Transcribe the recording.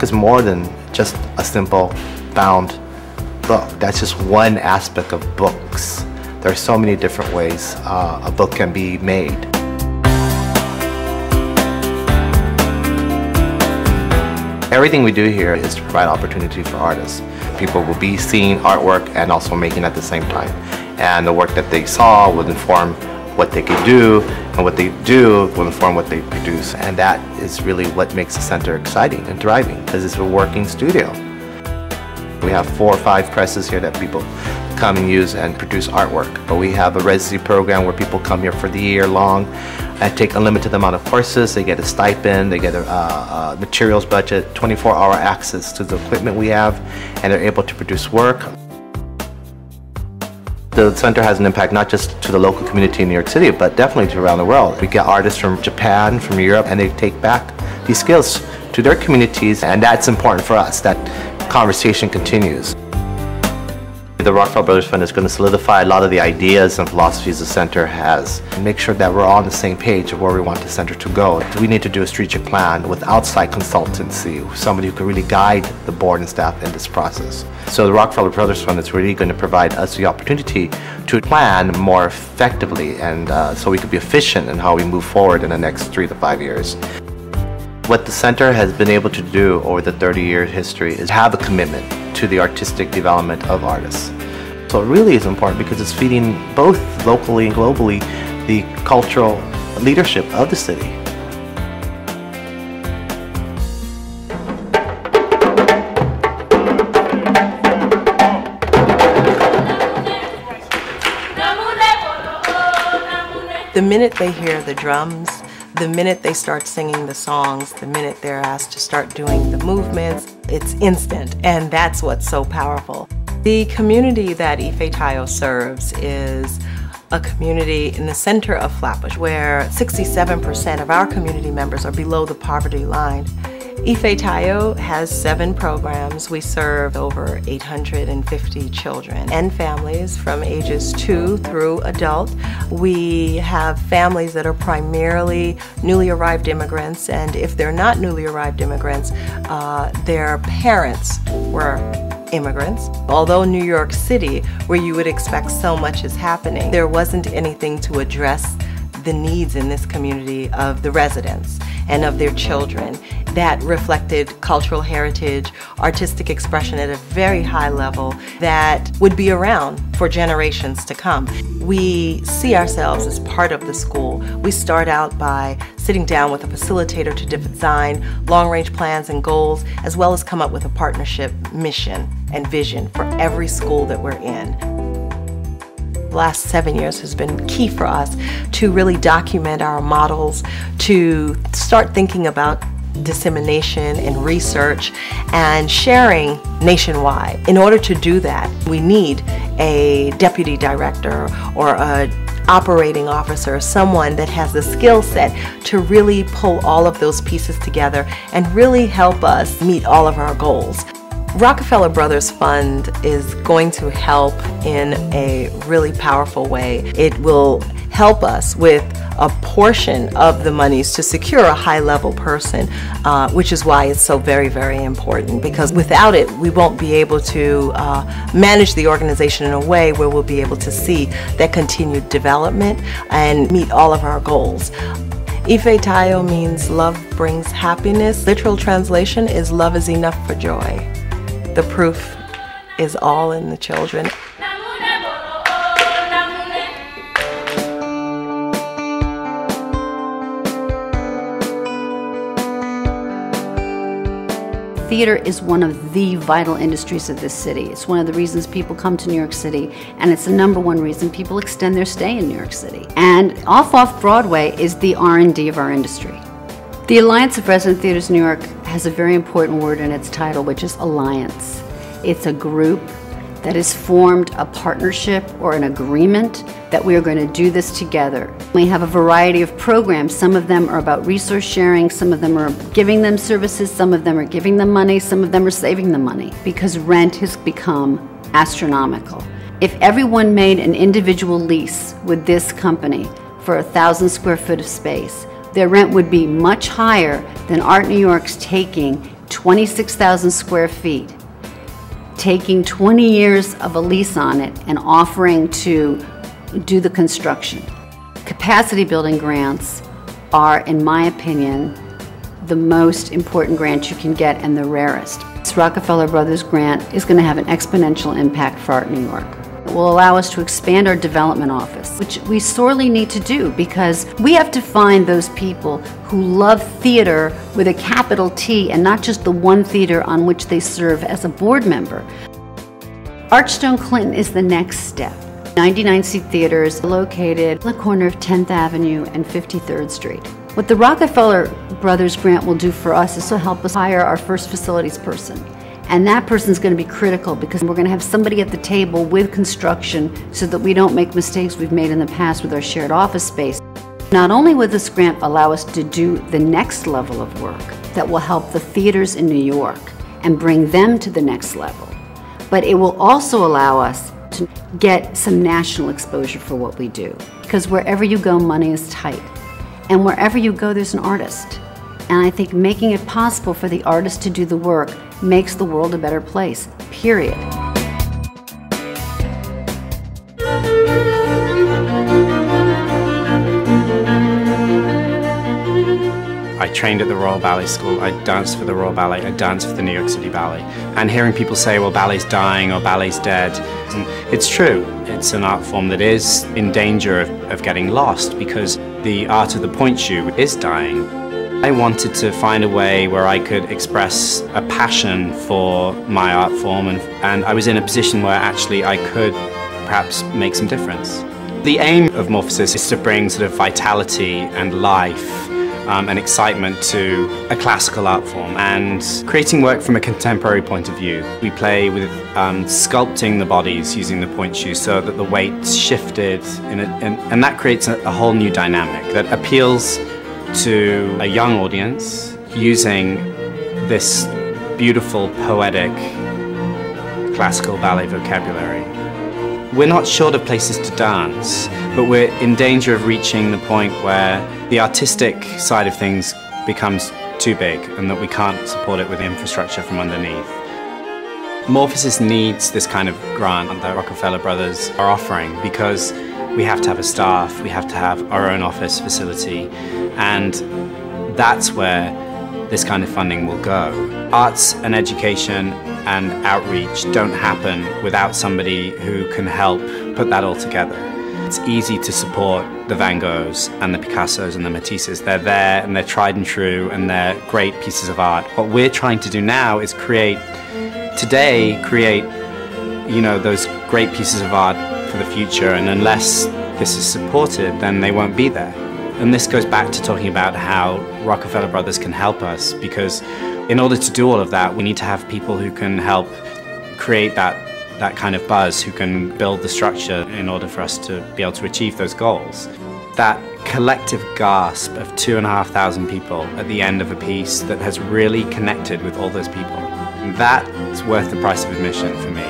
book is more than just a simple bound book. That's just one aspect of books. There are so many different ways a book can be made. Everything we do here is to provide opportunity for artists. People will be seeing artwork and also making at the same time. And the work that they saw will inform what they could do, and what they do will inform what they produce. And that is really what makes the center exciting and thriving, because it's a working studio. We have 4 or 5 presses here that people come and use and produce artwork. But we have a residency program where people come here for the year long and take a limited amount of courses. They get a stipend, they get a materials budget, 24-hour access to the equipment we have, and they're able to produce work. The center has an impact not just to the local community in New York City, but definitely to around the world. We get artists from Japan, from Europe, and they take back these skills to their communities, and that's important for us. That conversation continues. The Rockefeller Brothers Fund is going to solidify a lot of the ideas and philosophies the center has and make sure that we're all on the same page of where we want the center to go. We need to do a strategic plan with outside consultancy, somebody who can really guide the board and staff in this process. So the Rockefeller Brothers Fund is really going to provide us the opportunity to plan more effectively, and so we could be efficient in how we move forward in the next 3 to 5 years. What the center has been able to do over the 30-year history is have a commitment to the artistic development of artists. So it really is important because it's feeding both locally and globally the cultural leadership of the city. The minute they hear the drums, the minute they start singing the songs, the minute they're asked to start doing the movements, it's instant, and that's what's so powerful. The community that Ifetayo serves is a community in the center of Flatbush where 67% of our community members are below the poverty line. Ifetayo has 7 programs. We serve over 850 children and families from ages 2 through adult. We have families that are primarily newly arrived immigrants, and if they're not newly arrived immigrants, their parents were immigrants. Although New York City, where you would expect so much is happening, there wasn't anything to address the needs in this community of the residents and of their children that reflected cultural heritage, artistic expression at a very high level that would be around for generations to come. We see ourselves as part of the school. We start out by sitting down with a facilitator to design long-range plans and goals, as well as come up with a partnership mission and vision for every school that we're in. The last 7 years has been key for us to really document our models, to start thinking about dissemination and research and sharing nationwide. In order to do that, we need a deputy director or an operating officer, someone that has the skill set to really pull all of those pieces together and really help us meet all of our goals. Rockefeller Brothers Fund is going to help in a really powerful way. It will help us with a portion of the monies to secure a high-level person, which is why it's so very, very important, because without it, we won't be able to manage the organization in a way where we'll be able to see that continued development and meet all of our goals. Ifetayo means love brings happiness. Literal translation is love is enough for joy. The proof is all in the children. Theater is one of the vital industries of this city. It's one of the reasons people come to New York City, and it's the #1 reason people extend their stay in New York City. And off Broadway is the R&D of our industry. The Alliance of Resident Theaters New York has a very important word in its title, which is alliance. It's a group that has formed a partnership or an agreement that we are going to do this together. We have a variety of programs. Some of them are about resource sharing, some of them are giving them services, some of them are giving them money, some of them are saving them money, because rent has become astronomical. If everyone made an individual lease with this company for 1,000 square feet of space, their rent would be much higher than Art New York's taking 26,000 square feet, taking 20 years of a lease on it and offering to do the construction. Capacity building grants are, in my opinion, the most important grant you can get and the rarest. This Rockefeller Brothers grant is going to have an exponential impact for Art New York. It will allow us to expand our development office, which we sorely need to do because we have to find those people who love theater with a capital T and not just the one theater on which they serve as a board member. Archstone Clinton is the next step. 99-seat theaters located on the corner of 10th Avenue and 53rd Street. What the Rockefeller Brothers grant will do for us is to help us hire our first facilities person. And that person's going to be critical because we're going to have somebody at the table with construction so that we don't make mistakes we've made in the past with our shared office space. Not only will this grant allow us to do the next level of work that will help the theaters in New York and bring them to the next level, but it will also allow us to get some national exposure for what we do. Because wherever you go, money is tight. And wherever you go, there's an artist. And I think making it possible for the artist to do the work makes the world a better place, period. I trained at the Royal Ballet School, I danced for the Royal Ballet, I danced for the New York City Ballet. And hearing people say, well, ballet's dying or ballet's dead, and it's true. It's an art form that is in danger of getting lost because the art of the point shoe is dying. I wanted to find a way where I could express a passion for my art form and I was in a position where actually I could perhaps make some difference. The aim of Morphosis is to bring sort of vitality and life and excitement to a classical art form and creating work from a contemporary point of view. We play with sculpting the bodies using the point shoe so that the weight's shifted and that creates a whole new dynamic that appeals to a young audience using this beautiful, poetic, classical ballet vocabulary. We're not short of places to dance, but we're in danger of reaching the point where the artistic side of things becomes too big and that we can't support it with infrastructure from underneath. Morphosis needs this kind of grant that Rockefeller Brothers are offering because we have to have a staff, we have to have our own office facility, and that's where this kind of funding will go. Arts and education and outreach don't happen without somebody who can help put that all together. It's easy to support the Van Goghs and the Picassos and the Matisses. They're there and they're tried and true and they're great pieces of art. What we're trying to do now is create those great pieces of art for the future, and unless this is supported, then they won't be there. And this goes back to talking about how Rockefeller Brothers can help us, because in order to do all of that, we need to have people who can help create that kind of buzz, who can build the structure in order for us to be able to achieve those goals. That collective gasp of 2,500 people at the end of a piece that has really connected with all those people, that's worth the price of admission for me.